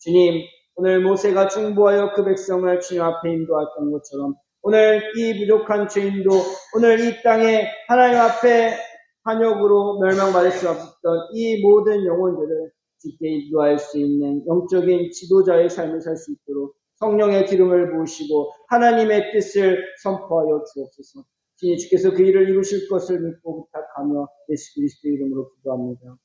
주님, 오늘 모세가 중보하여 그 백성을 주님 앞에 인도했던 것처럼 오늘 이 부족한 죄인도 오늘 이 땅에 하나님 앞에 반역으로 멸망받을 수 없었던 이 모든 영혼들을 주께 인도할 수 있는 영적인 지도자의 삶을 살 수 있도록 성령의 기름을 부으시고 하나님의 뜻을 선포하여 주옵소서. 주께서 그 일을 이루실 것을 믿고 부탁하며 예수 그리스도의 이름으로 기도합니다.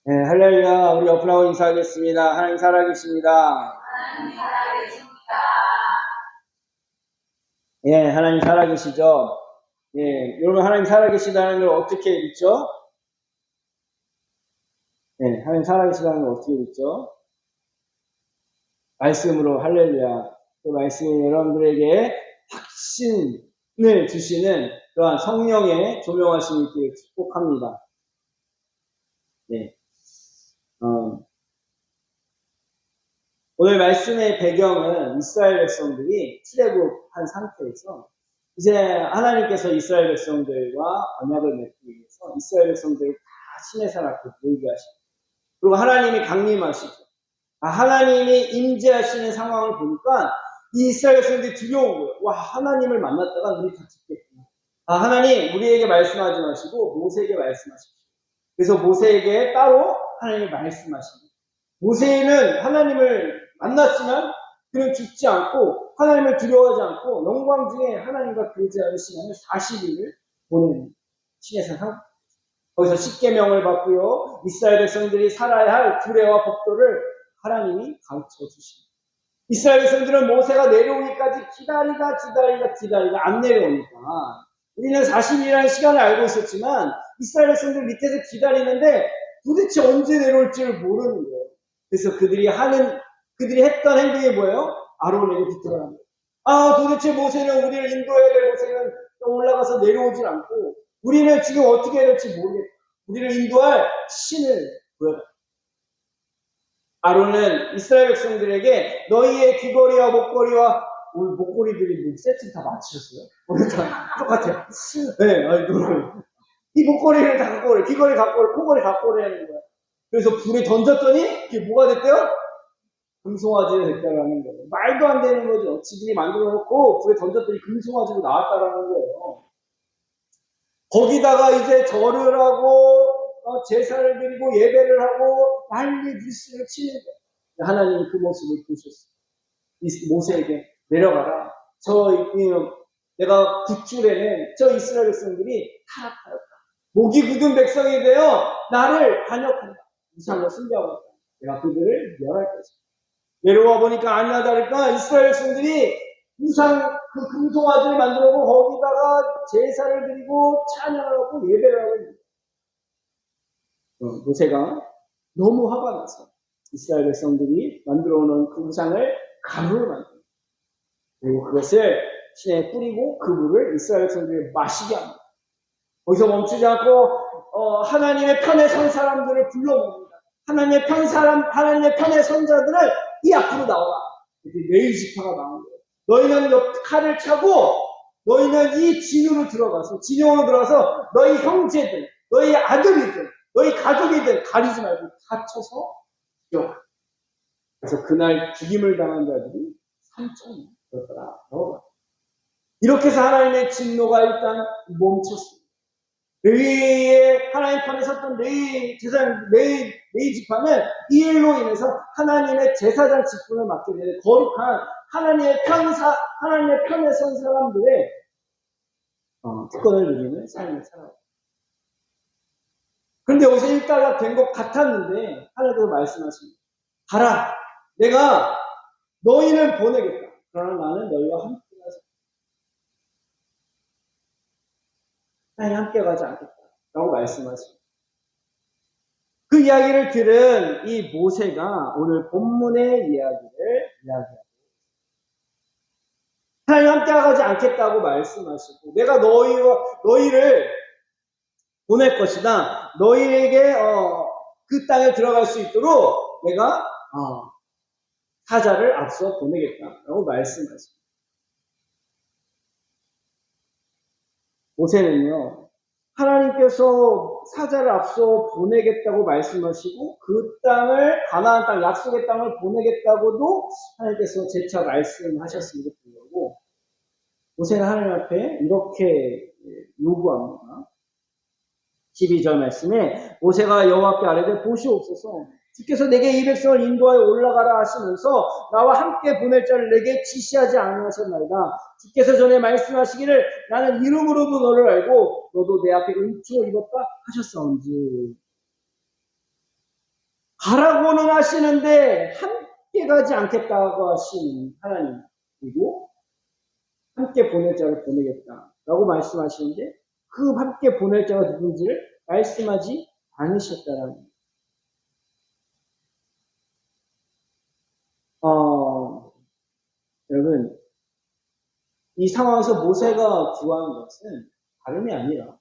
네, 할렐루야. 우리 옆으로 인사하겠습니다. 하나님 살아계십니다. 하나님 살아계십니다. 예, 하나님 살아계시죠? 예, 여러분 하나님 살아계시다는 걸 어떻게 믿죠? 예, 하나님 살아계시다는 걸 어떻게 믿죠? 말씀으로 할렐루야. 그 말씀이 여러분들에게 확신을 주시는 그러한 성령의 조명하심이 있기를 축복합니다. 예. 오늘 말씀의 배경은 이스라엘 백성들이 출애굽한 상태에서 이제 하나님께서 이스라엘 백성들과 언약을 맺기 위해서 이스라엘 백성들을 다 시내산 앞에 모이게 하시고 그리고 하나님이 강림하시죠. 하나님이 임재하시는 상황을 보니까 이 이스라엘 백성들이 두려운 거예요. 와, 하나님을 만났다가 우리 다 죽겠구나. 하나님 우리에게 말씀하지 마시고 모세에게 말씀하십시오. 그래서 모세에게 따로 하나님이 말씀하십니다. 모세는 하나님을 만났지만 그는 죽지 않고 하나님을 두려워하지 않고 영광 중에 하나님과 교제하는 시간을 40일을 보내는 시내산 상 거기서 십계명을 받고요. 이스라엘 백성들이 살아야 할 규례와 법도를 하나님이 가르쳐 주십니다. 이스라엘 백성들은 모세가 내려오기까지 기다리다 안 내려오니까 우리는 40일이라는 시간을 알고 있었지만 이스라엘 백성들 밑에서 기다리는데 도대체 언제 내려올지를 모르는 거예요. 그래서 그들이 했던 행동이 뭐예요? 아론에게 붙들어간 거예요. 도대체 모세는 우리를 인도해야 될 모세는 올라가서 내려오질 않고 우리는 지금 어떻게 해야 될지 모르겠다. 우리를 인도할 신을 보여라. 아론은 이스라엘 백성들에게 너희의 귀걸이와 목걸이와 오늘 목걸이들이 뭐 세트 다 맞추셨어요? 오늘 다 똑같아요. 네, 이 목걸이를 다 갖고 오래, 귀걸이 갖고 오래, 코걸이 갖고 오래는 거야. 그래서 불에 던졌더니 그게 뭐가 됐대요? 금송아지가 됐다라는 거예요. 말도 안 되는 거죠. 지들이 만들어 놓고 불에 던졌더니 금송아지로 나왔다라는 거예요. 거기다가 이제 절을 하고 제사를 드리고 예배를 하고 난리 뉴스를 치는 거예요. 하나님이 그 모습을 보셨어요. 모세에게 내려가라. 내가 굿줄에는 저 이스라엘 백성들이 타락하였다. 목이 굳은 백성이 되어 나를 반역한다. 우상을 숭배하고 있다. 내가 그들을 멸할 것이다. 내려와 보니까 아니나 다를까 이스라엘 백성들이 우상 그 금송아지를 만들고 거기다가 제사를 드리고 찬양을 하고 예배를 하고 있는 거예요. 모세가 너무 화가 나서 이스라엘 백성들이 만들어 놓은 그 우상을 가루를 만듭니다. 그리고 그것을 신에 뿌리고 그 물을 이스라엘 백성들이 마시게 합니다. 거기서 멈추지 않고 하나님의 편에 선 사람들을 불러 모읍니다. 하나님의 편에 선 자들을 이 앞으로 나와라. 이렇게 레위 지파가 나온 거예요. 너희는 칼을 차고 너희는 이 진으로 들어가서 너희 형제들, 너희 아들이든 너희 가족이든 가리지 말고 다 쳐서 죽여. 그래서 그날 죽임을 당한 자들이 3,000명 그렇더라. 이렇게 해서 하나님의 진노가 일단 멈췄습니다. 레위의 하나님 편에 섰던 레위 지파는 이 일로 인해서 하나님의 제사장 직분을 맡게 되는 거룩한 하나님의 편에 선 사람들의 특권을 누리는 삶을 살아요. 그런데 여기서 일단락 된 것 같았는데 하나님께서 말씀하십니다. 가라. 내가 너희를 보내겠다. 그러나 나는 너희와 함께 가지 하나님 함께 가지 않겠다. 라고 말씀하십니다. 그 이야기를 들은 이 모세가 오늘 본문의 이야기를 이야기합니다. 하나님 함께 가지 않겠다고 말씀하시고 내가 너희를 보낼 것이다. 너희에게 그 땅에 들어갈 수 있도록 내가 사자를 앞서 보내겠다라고 말씀하십니다. 모세는요 하나님께서 사자를 앞서 보내겠다고 말씀하시고 그 땅을 가나안 땅 약속의 땅을 보내겠다고도 하나님께서 재차 말씀하셨음에도 불구하고 모세는 하나님 앞에 이렇게 요구합니다. 12절 말씀에 모세가 여호와께 아뢰되 보시옵소서 주께서 내게 이 백성을 인도하여 올라가라 하시면서 나와 함께 보낼 자를 내게 지시하지 아니하셨나이다. 주께서 전에 말씀하시기를 나는 이름으로도 너를 알고 너도 내 앞에 은총을 입었다 하셨사온지. 가라고는 하시는데 함께 가지 않겠다고 하시는 하나님, 그리고 함께 보낼 자를 보내겠다라고 말씀하시는데 그 함께 보낼 자가 누군지를 말씀하지 않으셨다라는 거예요. 여러분, 이 상황에서 모세가 구한 것은 다름이 아니라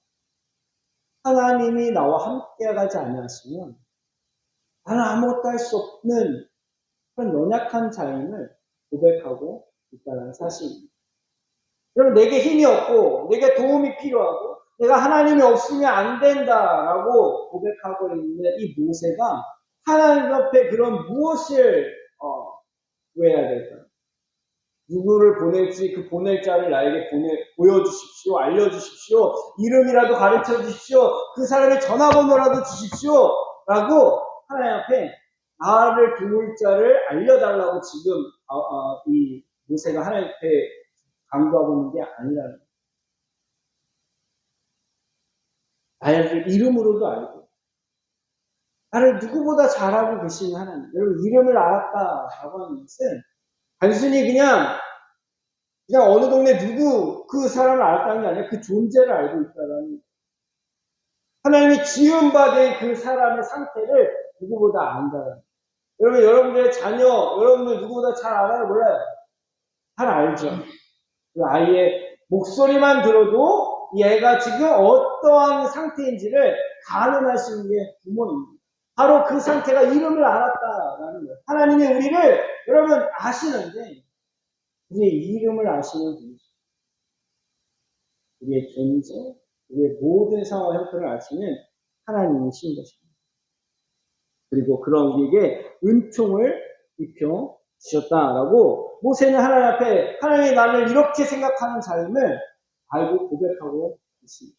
하나님이 나와 함께 가지 않으시면 나는 아무것도 할 수 없는 그런 연약한 자임을 고백하고 있다는 사실입니다. 여러분, 내게 힘이 없고 내게 도움이 필요하고 내가 하나님이 없으면 안 된다라고 고백하고 있는 이 모세가 하나님 앞에 그런 무엇을 구해야 될까요? 누구를 보낼지 그 보낼 자를 나에게 보여주십시오. 알려주십시오. 이름이라도 가르쳐 주십시오. 그 사람의 전화번호라도 주십시오. 라고 하나님 앞에 나를 도울 자를 알려달라고 지금 이 모세가 하나님 앞에 강구하고 있는 게 아니라는 거예요. 나를 이름으로도 알고 나를 누구보다 잘 알고 계시는 하나님. 여러분, 이름을 알았다라고 하는 것은 단순히 그냥 어느 동네 누구 그 사람을 알았다는 게 아니라 그 존재를 알고 있다는 거예요. 하나님이 지은 바 된 그 사람의 상태를 누구보다 안다는 거예요. 여러분, 여러분들의 자녀, 여러분들 누구보다 잘 알아요? 몰라요? 잘 알죠. 그 아이의 목소리만 들어도 얘가 지금 어떠한 상태인지를 가늠하시는 게 부모입니다. 바로 그 상태가 이름을 알았다라는 거예요. 하나님이 우리를 여러분 아시는데 우리의 이름을 아시는 분이죠. 우리의 존재, 우리의 모든 상황 형편을 아시는 하나님이신 것입니다. 그리고 그런 우리에게 은총을 입혀 주셨다라고 모세는 하나님 앞에 하나님이 나를 이렇게 생각하는 자임을 알고 고백하고 있습니다.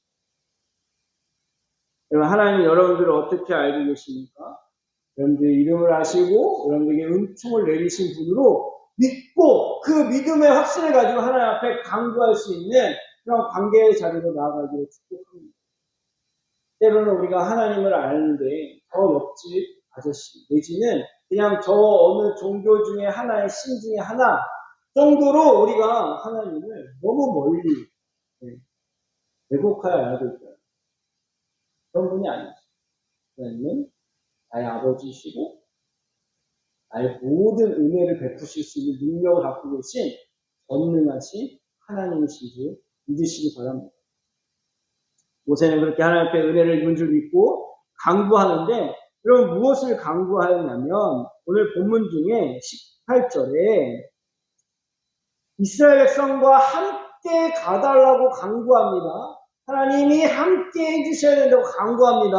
여러분, 하나님이 여러분들을 어떻게 알고 계십니까? 여러분들의 이름을 아시고 여러분들에게 은총을 내리신 분으로 믿고 그 믿음의 확신을 가지고 하나님 앞에 강구할 수 있는 그런 관계의 자리로 나아가기를 축복합니다. 때로는 우리가 하나님을 아는데 저 옆집 아저씨 내지는 그냥 저 어느 종교 중에 하나의 신 중에 하나 정도로 우리가 하나님을 너무 멀리 왜곡하여 알고 있다. 그런 분이 아니죠. 하나님은 나의 아버지시고 나의 모든 은혜를 베푸실 수 있는 능력을 갖고 계신 전능하신 하나님이신 줄 믿으시기 바랍니다. 모세는 그렇게 하나님 앞에 은혜를 입은 줄 믿고 강구하는데 그럼 무엇을 강구하였냐면 오늘 본문 중에 18절에 이스라엘 백성과 함께 가달라고 강구합니다. 하나님이 함께 해주셔야 된다고 강구합니다.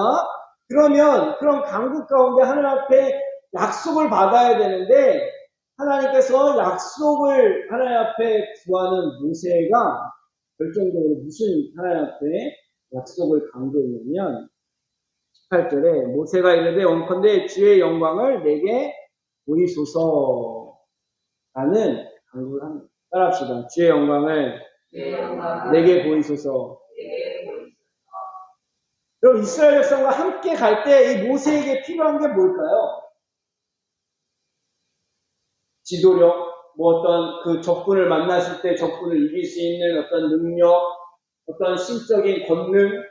그러면 그런 강구 가운데 하나님 앞에 약속을 받아야 되는데 하나님께서 약속을 하나님 앞에 구하는 모세가 결정적으로 무슨 하나님 앞에 약속을 강구했냐면 18절에 모세가 이르되 원컨대 주의 영광을 내게 보이소서라는 강구를 합니다. 따라합시다. 주의 영광을 내게 보이소서. 그럼 이스라엘 백성과 함께 갈 때 이 모세에게 필요한 게 뭘까요? 지도력, 어떤 그 적군을 만났을 때 적군을 이길 수 있는 어떤 능력, 어떤 신적인 권능,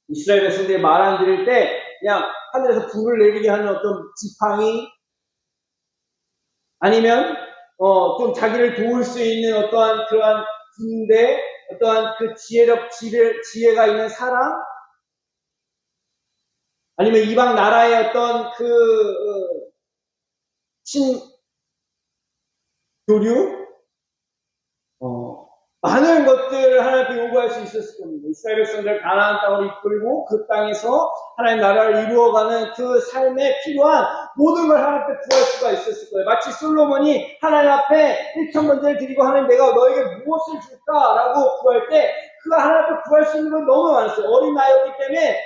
이스라엘 백성들이 말 안 들을 때 그냥 하늘에서 불을 내리게 하는 어떤 지팡이, 아니면 좀 자기를 도울 수 있는 어떠한 그러한 군대, 어떠한 그 지혜가 있는 사람, 아니면 이방 나라의 어떤 교류, 많은 것들을 하나님 앞에 요구할 수 있었을 겁니다. 이스라엘 백성들 가나안 땅으로 이끌고 그 땅에서 하나님 나라를 이루어가는 그 삶에 필요한 모든 걸 하나님 앞에 구할 수가 있었을 거예요. 마치 솔로몬이 하나님 앞에 1,000번째를 드리고 하나님 내가 너에게 무엇을 줄까라고 구할 때 그가 하나님 앞에 구할 수 있는 건 너무 많았어요. 어린 나이였기 때문에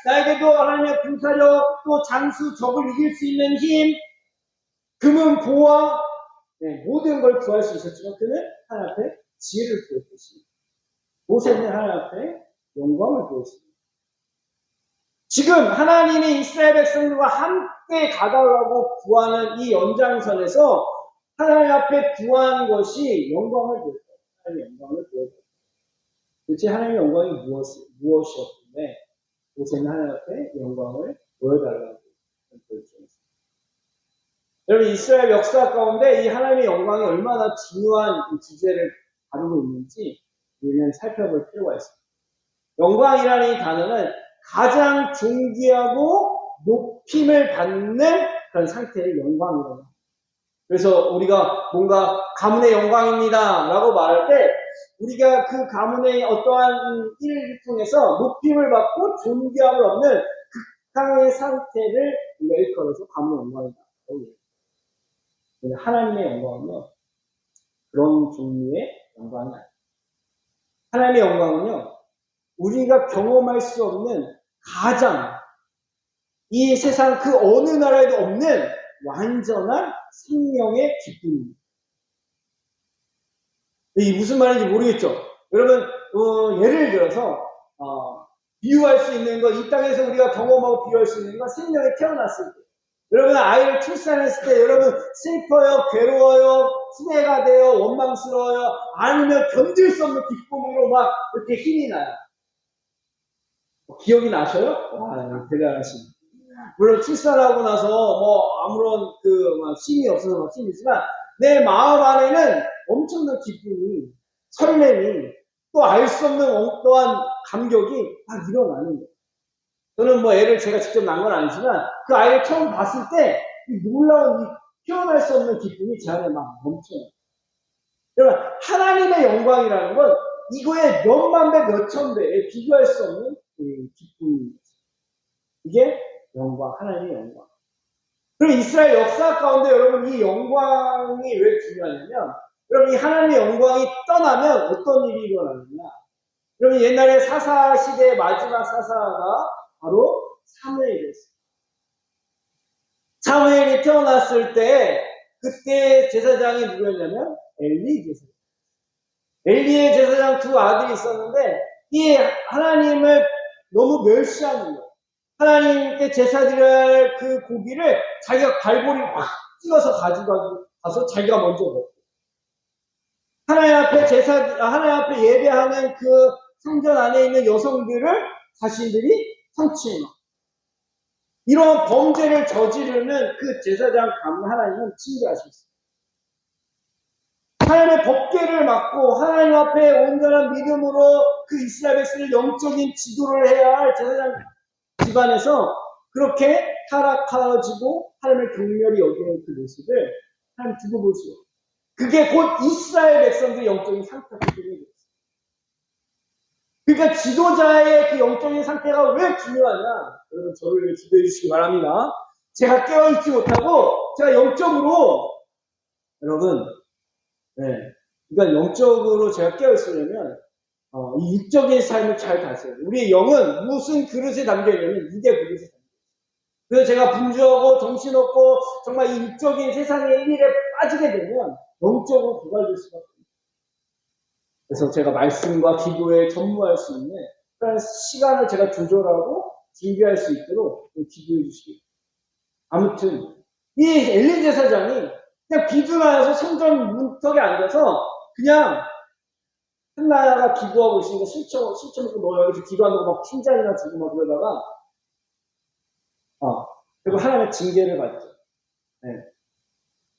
나에게도 하나님의 군사력, 또 장수, 적을 이길 수 있는 힘, 금은 보화, 모든 걸 구할 수 있었지만 그는 하나님 앞에 지혜를 구했습니다. 모세는 하나님 앞에 영광을 구했습니다. 지금 하나님이 이스라엘 백성들과 함께 가다가고 구하는 이 연장선에서 하나님 앞에 구한 것이 영광을 구했다. 하나님의 영광을 구했다. 도대체 하나님의 영광이 무엇이었는데 모세는 하나님 앞에 영광을 보여달라고 결정했습니다. 여러분 이스라엘 역사 가운데 이 하나님의 영광이 얼마나 중요한 이 주제를 다루고 있는지 우리는 살펴볼 필요가 있습니다. 영광이라는 이 단어는 가장 존귀하고 높임을 받는 그런 상태의 영광이라고 합니다. 그래서 우리가 뭔가 가문의 영광입니다 라고 말할 때 우리가 그 가문의 어떠한 일을 통해서 높임을 받고 존귀함을 얻는 극강의 상태를 우리가 일컬어서 가문의 영광이다. 하나님의 영광은요 그런 종류의 영광이 아니에요. 하나님의 영광은요 우리가 경험할 수 없는 가장 이 세상 그 어느 나라에도 없는 완전한 생명의 기쁨입니다. 이게 무슨 말인지 모르겠죠? 여러분 예를 들어서 비유할 수 있는 거, 이 땅에서 우리가 경험하고 비유할 수 있는 건 생명에 태어났을 때 여러분 아이를 출산했을 때 여러분 슬퍼요, 괴로워요, 후회가 돼요, 원망스러워요, 아니면 견딜 수 없는 기쁨으로 막 이렇게 힘이 나요. 기억이 나셔요? 대단하십니다. 물론 출산하고 나서 아무런 힘이 없어서 막 힘이지만 내 마음 안에는 엄청난 기쁨이, 설렘이, 또 알 수 없는 어떠한 감격이 막 일어나는 거예요. 저는 애를 제가 직접 낳은 건 아니지만 그 아이를 처음 봤을 때 이 놀라운 표현할 수 없는 기쁨이 제 안에 막 넘쳐요. 여러분 하나님의 영광이라는 건 이거에 몇만 배, 몇천 배에 비교할 수 없는 기쁨입니다. 이게 영광, 하나님의 영광. 그리고 이스라엘 역사 가운데 여러분 이 영광이 왜 중요하냐면 여러분 이 하나님의 영광이 떠나면 어떤 일이 일어나느냐. 여러분 옛날에 사사 시대의 마지막 사사가 바로 사무엘이었어요. 사무엘이 태어났을 때 그때 제사장이 누구였냐면 엘리 제사장. 엘리의 제사장 두 아들이 있었는데 이 하나님을 너무 멸시하는 거예요. 하나님께 제사 드려야 할 그 고기를 자기가 갈고리 확 찍어서 가지고 가서 자기가 먼저 먹고 하나님 앞에 예배하는 그 성전 안에 있는 여성들을 자신들이 성취해 놓고 이런 범죄를 저지르는 그 제사장 가문 하나님은 징계하셨어요. 하나님의 법궤를 맡고 하나님 앞에 온전한 믿음으로 그 이스라엘 백성을 영적인 지도를 해야 할 제사장 집안에서 그렇게 타락하지고 하나님의 경멸이 여기는 그 모습을 하나님 두고 보시오. 그게 곧 이스라엘 백성들의 영적인 상태가 되는 거예요. 그러니까 지도자의 그 영적인 상태가 왜 중요하냐? 여러분 저를 기도해 주시기 바랍니다. 제가 깨어있지 못하고 제가 영적으로 여러분 그러니까 영적으로 제가 깨어있으려면 이 육적인 삶을 잘 다스려요. 우리의 영은 무슨 그릇에 담겨있냐면 이게 그릇에 담겨있어요. 그래서 제가 분주하고 정신없고 정말 이 육적인 세상의 일에 빠지게 되면 영적으로 고갈될 수밖에 없어요. 그래서 제가 말씀과 기도에 전무할 수 있는 그런 시간을 제가 조절하고 준비할 수 있도록 기도해 주시기 바랍니다. 아무튼 이 엘리 제사장이 그냥 비둔하여서 성전 문턱에 앉아서 그냥 한나가 기도하고 있으니까 실쳐먹고 너 여기서 기도한다고 막 핀잔이나 주고 막 그러다가 그리고 하나님의 징계를 받죠.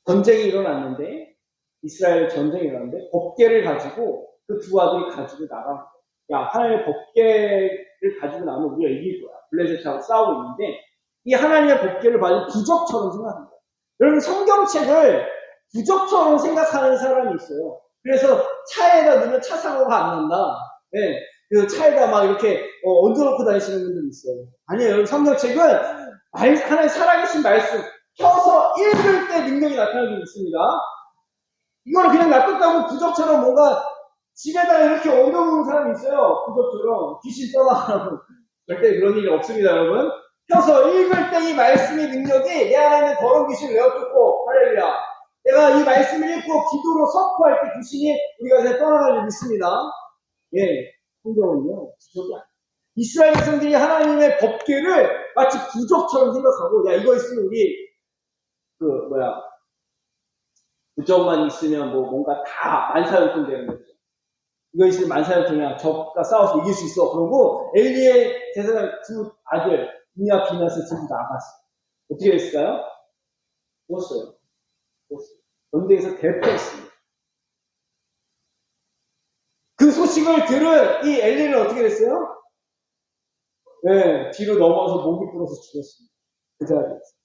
전쟁이 일어났는데 이스라엘 전쟁이 일어났는데 법궤를 가지고 그 두 아들이 가지고 나가. 야 하나님의 법궤를 가지고 나면 우리가 이길 거야. 블레셋하고 싸우고 있는데 이 하나님의 법궤를 받은 부적처럼 생각합니다. 여러분 성경책을 부적처럼 생각하는 사람이 있어요. 그래서 차에다 넣으면 차 사고가 안 난다. 네. 그 차에다 막 이렇게 얹어놓고 다니시는 분들이 있어요. 아니에요. 여러분, 성경책은 하나님 살아계신 말씀 펴서 읽을 때 능력이 나타나는 게 있습니다. 이걸 그냥 놔뒀다고 부적처럼 뭔가 집에다 이렇게 얹어놓는 사람이 있어요. 부적처럼 귀신 떠나가라고. 절대 그런 일이 없습니다, 여러분. 펴서 읽을 때 이 말씀의 능력이 내 안에 있는 더러운 귀신을 내어쫓고, 할렐루야. 내가 이 말씀을 읽고 기도로 선포할 때 귀신이 우리가 이제 떠나갈 줄 믿습니다. 예, 성경은요, 부적이 아니에요. 이스라엘 백성들이 하나님의 법궤를 마치 부적처럼 생각하고, 야, 이거 있으면 우리, 부적만 있으면 뭔가 다 만사형통 되는 거죠. 이거 있으면 만사형통이야. 적과 싸워서 이길 수 있어. 그러고 엘리의 제사장 두 아들, 이냐 비나스 전부 나갔어. 어떻게 됐을까요? 죽었어요. 전쟁에서 대패했습니다. 그 소식을 들은 이 엘리는 어떻게 됐어요? 네, 뒤로 넘어서 목이 불어서 죽었습니다. 그 자리에서.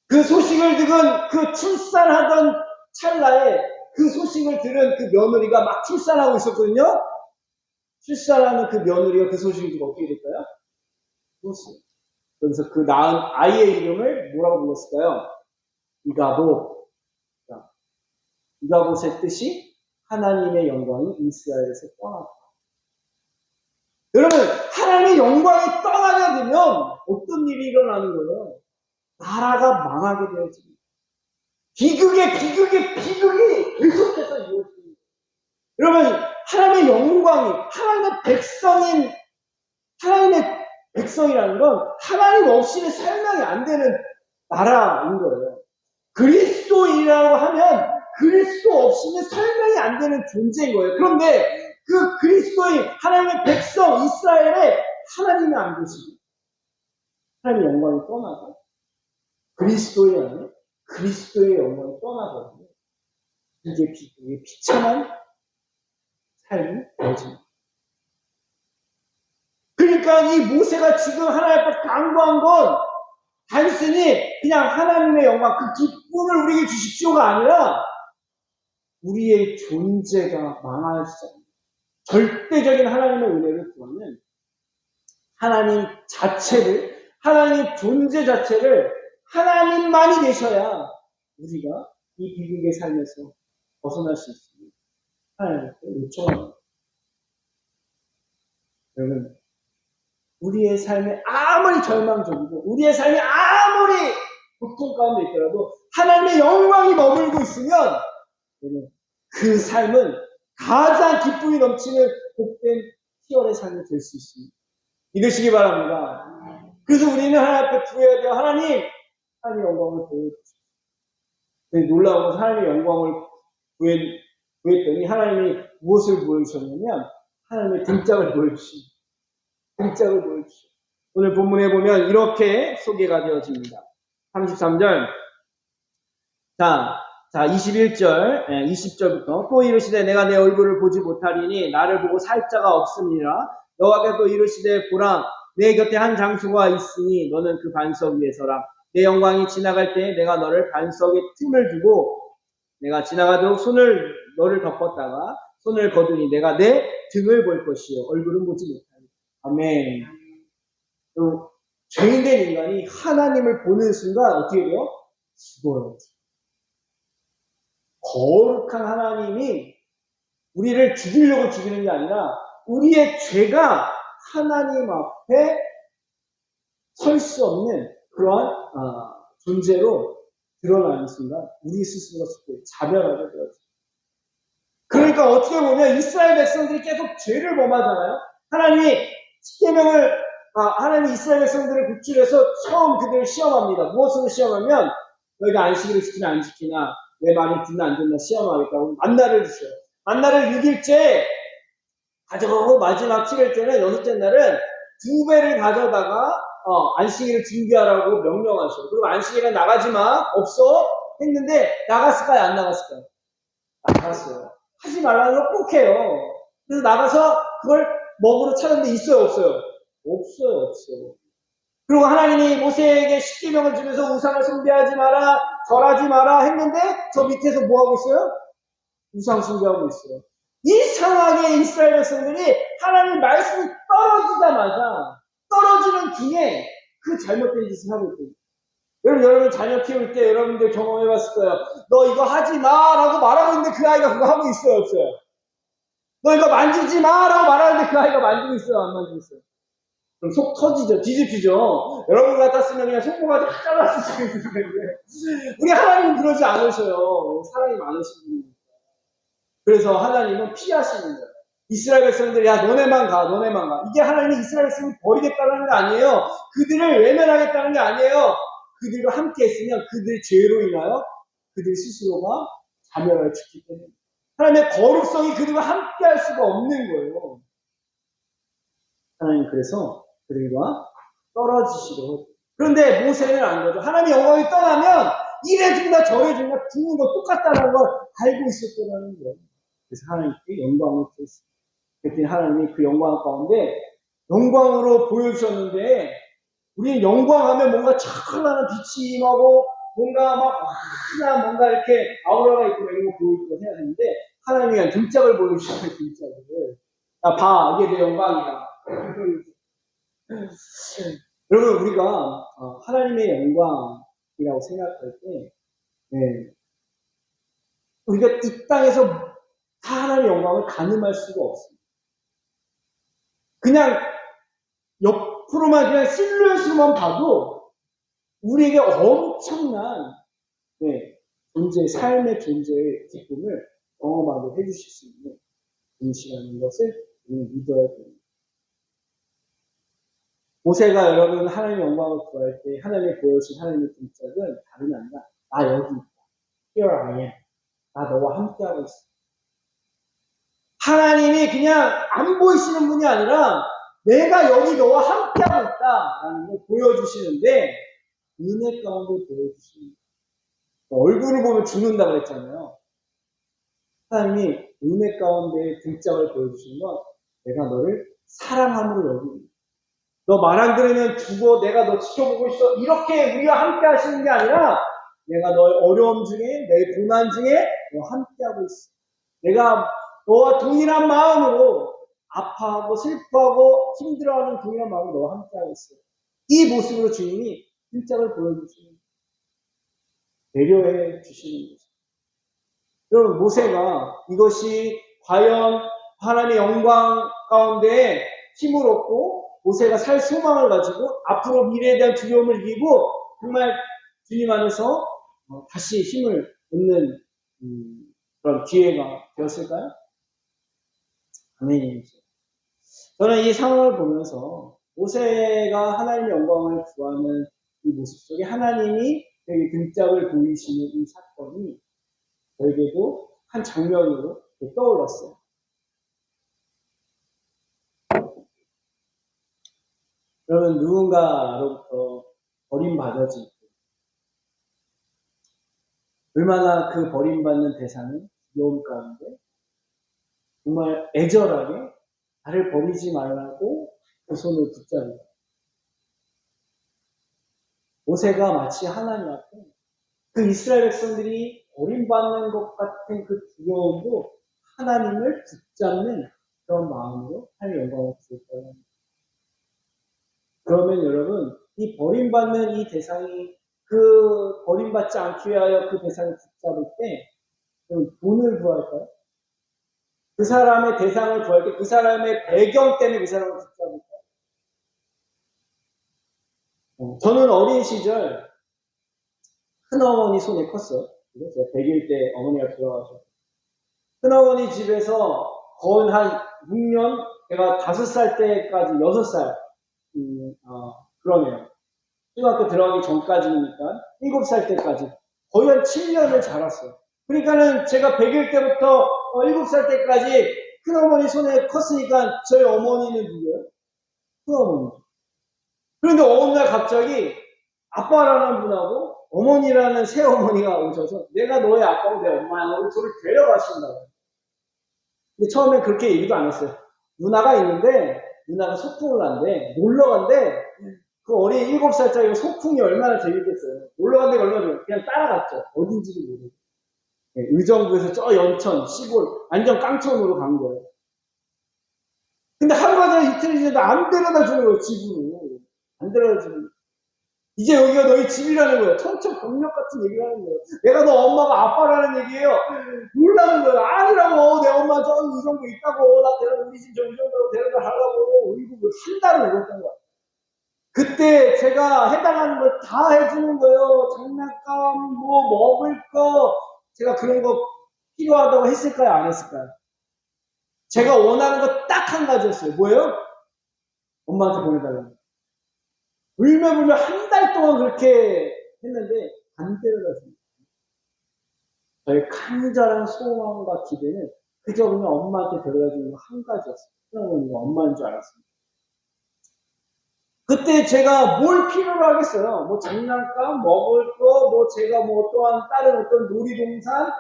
그 소식을 들은 그 출산하던 찰나에 그 소식을 들은 그 며느리가 막 출산하고 있었거든요. 출산하는 그 며느리가 그 소식을 듣고 어떻게 될까요? 죽었어요. 그래서 그 낳은 아이의 이름을 뭐라고 불렀을까요? 이가봇. 이가봇의 뜻이 하나님의 영광이 이스라엘에서 떠났다. 여러분, 하나님의 영광이 떠나게 되면 어떤 일이 일어나는 거예요? 나라가 망하게 되어집니다. 비극이 계속해서 이루어집니다. 여러분, 하나님의 영광이, 하나님의 백성이라는 건 하나님 없이는 설명이 안 되는 나라인 거예요. 그리스도인이라고 하면 그리스도 없이는 설명이 안 되는 존재인 거예요. 그런데 그 그리스도인, 하나님의 백성, 이스라엘에 하나님이 안 계시고 하나님의 영광이 떠나고 그리스도의 안에 그리스도의 영광이 떠나거든요. 이게 비참한 삶이 되어집니다. 그러니까 이 모세가 지금 하나님 앞에 간구한 건 단순히 그냥 하나님의 영광, 그 기쁨을 우리에게 주십시오가 아니라 우리의 존재가 망하지 않는 절대적인 하나님의 은혜를 구하면 하나님 자체를, 하나님 존재 자체를 하나님만이 되셔야 우리가 이 비극의 삶에서 벗어날 수 있습니다. 하나님께 요청합니다. 여러분, 우리의 삶이 아무리 절망적이고 우리의 삶이 아무리 고통 가운데 있더라도 하나님의 영광이 머물고 있으면 그 삶은 가장 기쁨이 넘치는 복된 희열의 삶이 될 수 있습니다. 믿으시기 바랍니다. 그래서 우리는 하나님 앞에 구해야 돼요. 하나님의 영광을 보여주십시오. 놀라운 것은 하나님의 영광을 구했더니 하나님이 무엇을 보여주셨냐면 하나님의 등짝을 보여주십니다. 등짝을 보여주십니다. 오늘 본문에 보면 이렇게 소개가 되어집니다. 33절. 자, 21절, 20절부터 또 이르시되 내가 내 얼굴을 보지 못하리니 나를 보고 살 자가 없음이라. 여호와께서 또 이르시되 보라 내 곁에 한 장수가 있으니 너는 그 반석 위에 서라. 내 영광이 지나갈 때 내가 너를 반석의 틈을 두고 내가 지나가도록 너를 덮었다가 손을 거두니 내가 내 등을 볼 것이요 얼굴은 보지 못하리. 아멘. 또 죄인된 인간이 하나님을 보는 순간 어떻게 돼요? 죽어요. 거룩한 하나님이 우리를 죽이려고 죽이는 게 아니라 우리의 죄가 하나님 앞에 설 수 없는 그러한 존재로 드러나는 순간 우리 스스로가 자멸하게 되어집니다. 그러니까 어떻게 보면 이스라엘 백성들이 계속 죄를 범하잖아요. 하나님이 이스라엘 백성들을 구출해서 처음 그들을 시험합니다. 무엇으로 시험하면 너희가 안식일을 지키나 안 지키나 내 말을 듣나 안 듣나 시험하겠다고 만나를 주셔요. 만나를 6일째 가져가고 마지막 7일째는 6째 날은 2배를 가져다가 안식일을 준비하라고 명령하셔요. 그리고 안식일에 나가지 마, 없어 했는데 나갔을까요? 안 나갔을까요? 나갔어요. 하지 말라는 걸 꼭 해요. 그래서 나가서 그걸 먹으러 찾았는데 있어요, 없어요? 없어요. 그리고 하나님이 모세에게 십계명을 주면서 우상을 숭배하지 마라, 절하지 마라 했는데 저 밑에서 뭐 하고 있어요? 우상 숭배하고 있어요. 이상하게 이스라엘 백성들이 하나님 말씀이 떨어지자마자 떨어지는 중에 그 잘못된 짓을 하고 있거든요. 여러분 자녀 키울 때 여러분들 경험해 봤을 거예요. 너 이거 하지 마 라고 말하고 있는데 그 아이가 그거 하고 있어요, 없어요? 너 이거 만지지 마 라고 말하는데 그 아이가 만지고 있어요, 안 만지고 있어요? 그럼 속 터지죠, 뒤집히죠. 여러분 같았으면 그냥 손모가지 잘랐을 수도 있는데 우리 하나님은 그러지 않으셔요. 사랑이 많으신 분이니까. 그래서 하나님은 피하시는 거예요. 이스라엘 백성들, 야, 너네만 가. 이게 하나님이 이스라엘 백성을 버리겠다는 게 아니에요. 그들을 외면하겠다는 게 아니에요. 그들과 함께 했으면 그들의 죄로 인하여 그들 스스로가 자멸하여 죽기 때문에. 하나님의 거룩성이 그들과 함께 할 수가 없는 거예요. 하나님 그래서 그들과 떨어지시고. 그런데 모세는 안 거죠. 하나님의 영광이 떠나면 이래 준다 저래 준다 죽는 거 똑같다는 걸 알고 있었다는 거예요. 그래서 하나님께 영광을 드렸습니다. 그랬더니 하나님이 그 영광 가운데 영광으로 보여주셨는데 우리는 영광하면 뭔가 찬란한 빛이 임하고 뭔가 막 환한 뭔가 이렇게 아우라가 있고 이런 거 보일 거라 생각했는데 하나님이 그냥 등짝을 보여주시는 등짝을. 야, 봐, 이게 내 영광이야. 여러분 우리가 하나님의 영광이라고 생각할 때 네, 우리가 이 땅에서 다 하나님의 영광을 가늠할 수가 없습니다. 그냥 옆으로만 그냥 실루엣으로만 봐도 우리에게 엄청난 삶의 존재의 기쁨을 경험하게 해주실 수 있는 분이시라는 것을 우리는 믿어야 됩니다. 모세가 여러분 하나님의 영광을 구할 때 하나님이 보여주신 하나님의 등짝은 다름이 아니라 나 여기 있다. Here I am. 나 너와 함께하고 있어. 하나님이 그냥 안 보이시는 분이 아니라 내가 여기 너와 함께하고 있다라는 걸 보여주시는데 은혜 가운데 보여주시는 얼굴을 보면 죽는다고 그랬잖아요. 하나님이 은혜 가운데 등짝을 보여주시는 건 내가 너를 사랑함으로 여기고 너 말 안 들으면 죽어 내가 너 지켜보고 있어 이렇게 우리와 함께 하시는 게 아니라 내가 너의 어려움 중에 내 고난 중에 너와 함께하고 있어. 내가 너와 동일한 마음으로 아파하고 슬퍼하고 힘들어하는 동일한 마음으로 너와 함께하고 있어. 이 모습으로 주님이 등짝을 보여주시는 배려해 주시는 거죠. 여러분 모세가 이것이 과연 하나님의 영광 가운데 힘을 얻고 모세가 살 소망을 가지고 앞으로 미래에 대한 두려움을 이기고 정말 주님 안에서 다시 힘을 얻는 그런 기회가 되었을까요? 아멘이죠. 저는 이 상황을 보면서 모세가 하나님의 영광을 구하는 이 모습 속에 하나님이 여기 등짝을 보이시는 이 사건이 저에게도 한 장면으로 떠올랐어요. 여러분 누군가로부터 버림받아질 때 얼마나 그 버림받는 대상은 두려움 가운데 정말 애절하게 나를 버리지 말라고 그 손을 붙잡고 모세가 마치 하나님 앞에 그 이스라엘 백성들이 버림받는 것 같은 그 두려움도 하나님을 붙잡는 그런 마음으로 하나님의 영광을 주었다는 겁니다. 그러면 여러분 이 버림받는 이 대상이 그 버림받지 않기 위하여 그 대상을 붙잡을 때 돈을 구할까요? 그 사람의 대상을 구할 때 그 사람의 배경 때문에 그 사람을 붙잡을까요? 저는 어린 시절 큰어머니 손에 컸어요. 제가 100일 때 어머니가 돌아가셔서 큰어머니 집에서 거의 한 6년 제가 5살 때까지 6살 그러네요. 중학교 들어가기 전까지니까 7살 때까지 거의 한 7년을 자랐어요. 그러니까는 제가 100일 때부터 7살 때까지 큰어머니 손에 컸으니까 저희 어머니는 누구예요? 큰어머니. 그런데 어느 날 갑자기 아빠라는 분하고 어머니라는 새어머니가 오셔서 내가 너의 아빠고 내 엄마야. 너를 저를 데려가신다고. 근데 처음엔 그렇게 얘기도 안 했어요. 누나가 있는데 누나가 소풍을 한대. 놀러 간대. 그 어린 7살짜리 소풍이 얼마나 재밌겠어요. 놀러 간 데가 얼마나 좋아요. 그냥 따라갔죠. 어딘지도 모르고. 의정부에서 저 연천, 시골, 완전 깡촌으로 간 거예요. 근데 하루가 전에 이틀이 지나도 안 데려다 주는 거예요, 집으로. 안 데려다 주는 거예요. 이제 여기가 너희 집이라는 거예요. 청천벽력 같은 얘기를 하는 거예요. 내가 너 엄마가 아빠라는 얘기예요. 놀라는 거예요. 아니라고. 내 엄마 저 의정부 있다고. 나 우리 집 저 의정부로 데려다 하려고. 의국을 한 달을 울었던 거예요. 그때 제가 해당하는 걸 다 해주는 거예요. 장난감, 뭐 먹을 거. 제가 그런 거 필요하다고 했을까요? 안 했을까요? 제가 원하는 거 딱 한 가지였어요. 뭐예요? 엄마한테 보내달라는 거. 울며불며 한 달 동안 그렇게 했는데 안 데려다 줍니다. 저의 간절한 소망과 기대는 그저 그냥 엄마한테 데려다 주는 거 한 가지였어요. 그냥 엄마인 줄 알았습니다. 그때 제가 뭘 필요로 하겠어요? 뭐 장난감, 먹을 거, 뭐 제가 뭐 또한 다른 어떤 놀이동산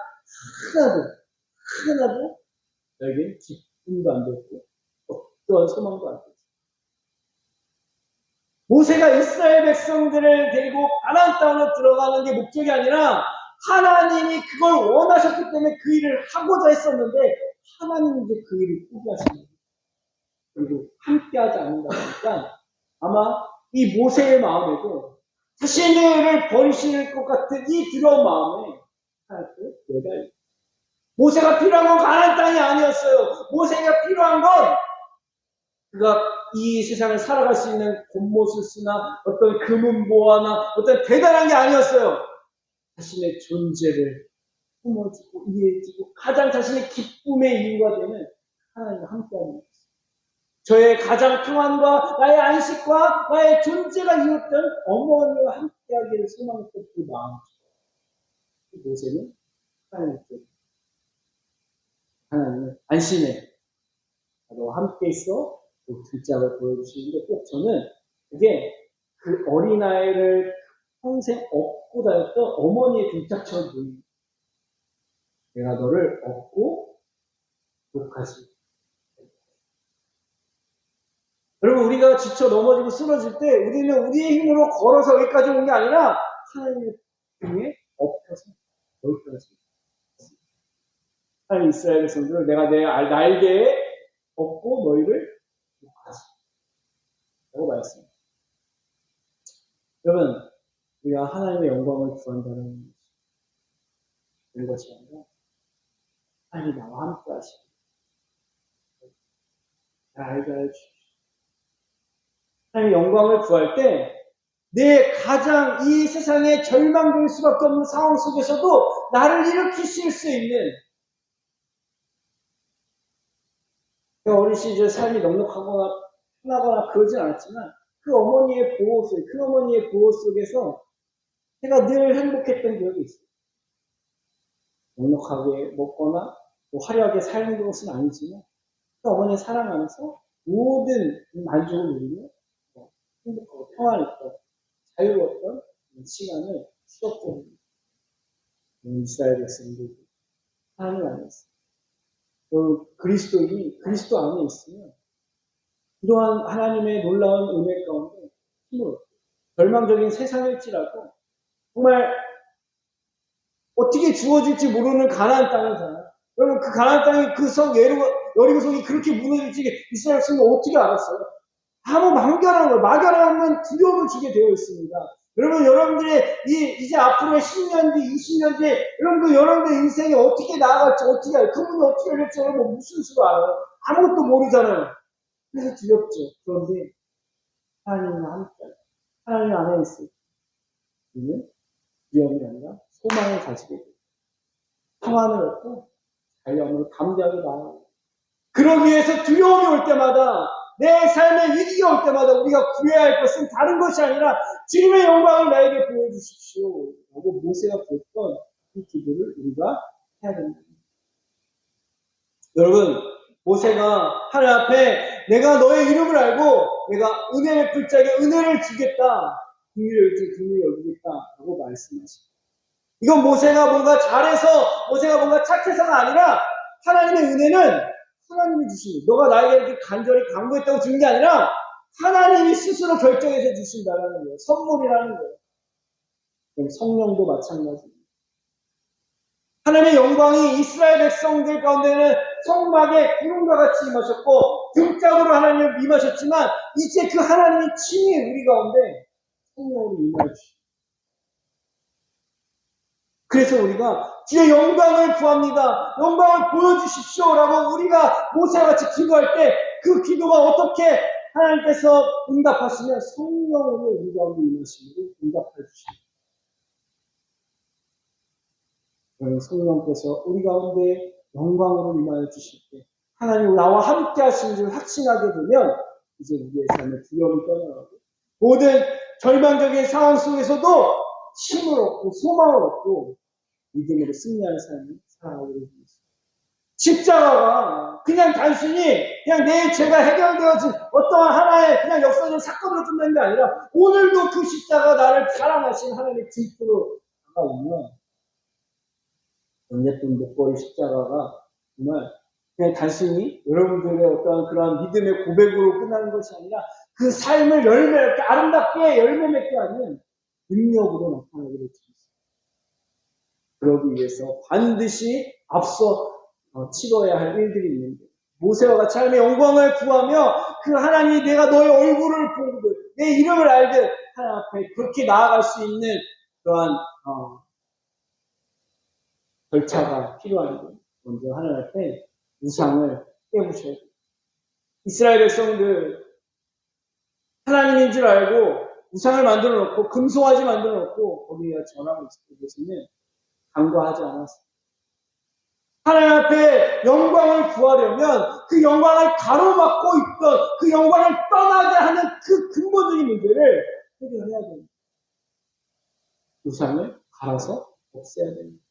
하나도 저에게 기쁨도 안 됐고 어떠한 소망도 안 됐어요. 모세가 이스라엘 백성들을 데리고 가나안 땅으로 들어가는 게 목적이 아니라 하나님이 그걸 원하셨기 때문에 그 일을 하고자 했었는데 하나님이 이제 그 일을 포기하십니다. 그리고 함께하지 않는다 보니까 아마 이 모세의 마음에도 자신을 버리실 것 같은 이 두려운 마음에 하나님께 매달려. 모세가 필요한 건 가나안 땅이 아니었어요. 모세가 필요한 건 그가 이 세상을 살아갈 수 있는 곤모술수나 어떤 금은보화나 어떤 대단한 게 아니었어요. 자신의 존재를 품어주고 이해해주고 가장 자신의 기쁨의 이유가 되는 하나님과 함께하는 것이었어요. 저의 가장 평안과 나의 안식과 나의 존재가 이었던 어머니와 함께하기를 소망했던 그 마음이죠. 모세는 하나님을 안심해. 너와 함께 있어. 그 글자를 보여주시는데 꼭 저는 그게 그 어린아이를 평생 업고 다녔던 어머니의 등짝처럼 보입니다. 내가 너를 업고 독하시. 여러분 우리가 지쳐 넘어지고 쓰러질 때 우리는 우리의 힘으로 걸어서 여기까지 온 게 아니라 하나님의 등에 업혀서 여기까지. 하나님 이스라엘 백성들을 내가 내 날개에 업고 너희를 독하시. 라고 말했습니다. 여러분 우리가 하나님의 영광을 구한다는 것이 아니라 하나님 나와 함께 하시고 알게 해주십시오. 하나님의 영광을 구할 때 내 가장 이 세상에 절망될 수밖에 없는 상황 속에서도 나를 일으키실 수 있는 어린 시절 삶이 넉넉하거나 편하거나 그러진 않았지만 그 어머니의 보호 속에 큰 어머니의 보호 속에서 제가 늘 행복했던 기억이 있어요. 넉넉하게 먹거나 뭐 화려하게 사는 것은 아니지만 그 어머니의 사랑 안에서 모든 만족을 누리며 행복하고 평안했던 자유로웠던 시간을 추억적으로 이스라엘 백성들이 하나님 안에 있어요. 그리스도인이 그리스도 안에 있으면 이러한 하나님의 놀라운 은혜 가운데 힘을 얻고 절망적인 세상일지라도 정말 어떻게 주어질지 모르는 가나안 땅이잖아요. 여러분 그 가나안 땅이 그 성 여리고성이 그렇게 무너질지 이스라엘 백성이 어떻게 알았어요? 아무 막연한 두려움을 주게 되어 있습니다. 여러분 여러분들의 이제 앞으로의 10년 뒤, 20년 뒤 여러분들 인생이 어떻게 나아갈지 어떻게 알아요? 그 문이 어떻게 열릴지 여러분 무슨 수로 알아요? 아무것도 모르잖아요. 그래서 두렵죠. 그런데 하나님과 함께 하나님 안에 있을 때 우리는 두려움이 아니라 소망을 가지게 돼요. 평안을 얻고 자유함으로 담대하게 나아가요. 그러기 위해서 두려움이 올 때마다 내 삶의 위기가 올 때마다 우리가 구해야 할 것은 다른 것이 아니라 주님의 영광을 나에게 보여주십시오. 라고 모세가 구했던 이 기도를 우리가 해야 됩니다. 여러분 모세가 하나님 앞에 내가 너의 이름을 알고 내가 은혜 베풀 자에게 은혜를 주겠다. 긍휼을 여기겠다. 라고 말씀하십니다. 이건 모세가 뭔가 잘해서 모세가 뭔가 착해서가 아니라 하나님의 은혜는 하나님이 주시는 너가 나에게 이렇게 간절히 간구했다고 주는 게 아니라 하나님이 스스로 결정해서 주신다라는 거예요. 선물이라는 거예요. 성령도 마찬가지입니다. 하나님의 영광이 이스라엘 백성들 가운데는 성막에 구름과 같이 임하셨고 등짝으로 하나님을 임하셨지만 이제 그 하나님이 친히 우리 가운데 성령으로 임하여 주십니다. 그래서 우리가 주의 영광을 구합니다. 영광을 보여주십시오라고 우리가 모세와같이 기도할 때 그 기도가 어떻게 하나님께서 응답하시면 성령으로 우리 가운데 임하시고 응답해 주십니다. 그러면 성령께서 우리 가운데 영광으로 임하여 주실 때 하나님 나와 함께 하신 줄 확신하게 되면 이제 우리의 삶의 두려움이 떠나가고 모든 절망적인 상황 속에서도 힘을 얻고 소망을 얻고 믿음으로 승리하는 삶을 살아가게 됩니다. 십자가가 그냥 단순히 그냥 내 죄가 해결되어진 어떠한 하나의 그냥 역사적 사건으로 끝난 게 아니라 오늘도 그 십자가 나를 사랑하신 하나님의 질투로 다가오면 예쁜 목걸이 십자가가 정말 그냥 단순히 여러분들의 어떠한 그러한 믿음의 고백으로 끝나는 것이 아니라 그 삶을 열매, 아름답게 열매 맺게 하는 능력으로 나타나게 될 수 있습니다. 그러기 위해서 반드시 앞서 치러야 할 일들이 있는데 모세와 같이 하나님의 영광을 구하며 그 하나님이 내가 너의 얼굴을 보거든 내 이름을 알든 하나님 앞에 그렇게 나아갈 수 있는 그러한 절차가 필요한데 먼저 하나님 앞에 우상을 깨부셔야 돼요. 이스라엘 백성들 하나님인 줄 알고 우상을 만들어 놓고 금송아지 만들어 놓고 거기에 전하고 있을 때에는 간과하지 않았어요. 하나님 앞에 영광을 구하려면 그 영광을 가로막고 있던 그 영광을 떠나게 하는 그 근본적인 문제를 해결해야 됩니다. 우상을 갈아서 없애야 됩니다.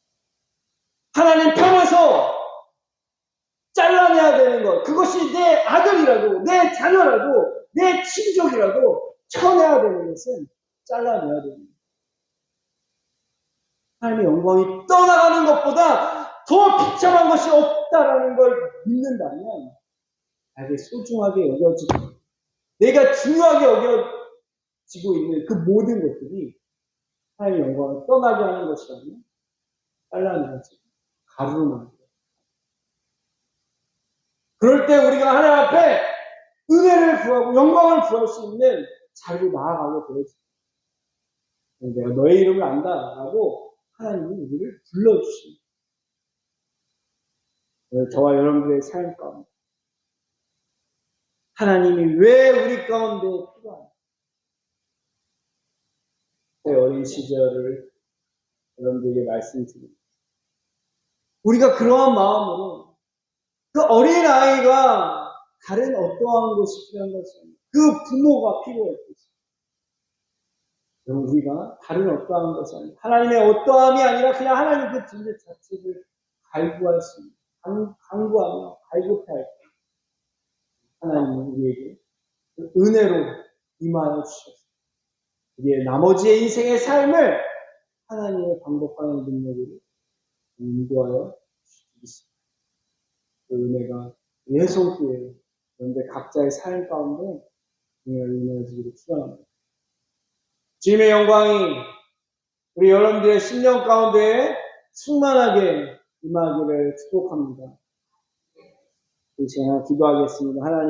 하나님 편에서 잘라내야 되는 것, 그것이 내 아들이라도 내 자녀라도 내 친족이라도 쳐내야 되는 것은 잘라내야 됩니다. 하나님의 영광이 떠나가는 것보다 더 비참한 것이 없다라는 걸 믿는다면 나에게 소중하게 여겨지고 내가 중요하게 여겨지고 있는 그 모든 것들이 하나님의 영광을 떠나게 하는 것이라면 잘라내야지 가루로 만들어요. 그럴 때 우리가 하나님 앞에 은혜를 구하고 영광을 구할 수 있는 자리로 나아가게 되어집니다. 내가 너의 이름을 안다라고 하나님이 우리를 불러주십니다. 저와 여러분들의 삶 가운데 하나님이 왜 우리 가운데 필요한가? 제 어린 시절을 여러분들에게 말씀드립니다. 우리가 그러한 마음으로 그 어린 아이가 다른 어떠한 것이 필요한 것이 아니라 그 부모가 필요했듯이 우리가 다른 어떠한 것이 아니라 하나님의 어떠함이 아니라 그냥 하나님 그 존재 자체를 갈구할 수 있는 간구하며 갈급해야 할 때 하나님은 우리에게 그 은혜로 임하여 주셨습니다. 우리의 나머지의 인생의 삶을 하나님의 반복하는 능력으로 인도하여 주시겠습니다. 그 은혜가 예송교회 그런데 각자의 삶 가운데 은혜를 축원합니다. 주님의 영광이 우리 여러분들의 심령 가운데 충만하게 임하기를 축복합니다. 이 시간에 기도하겠습니다. 하나님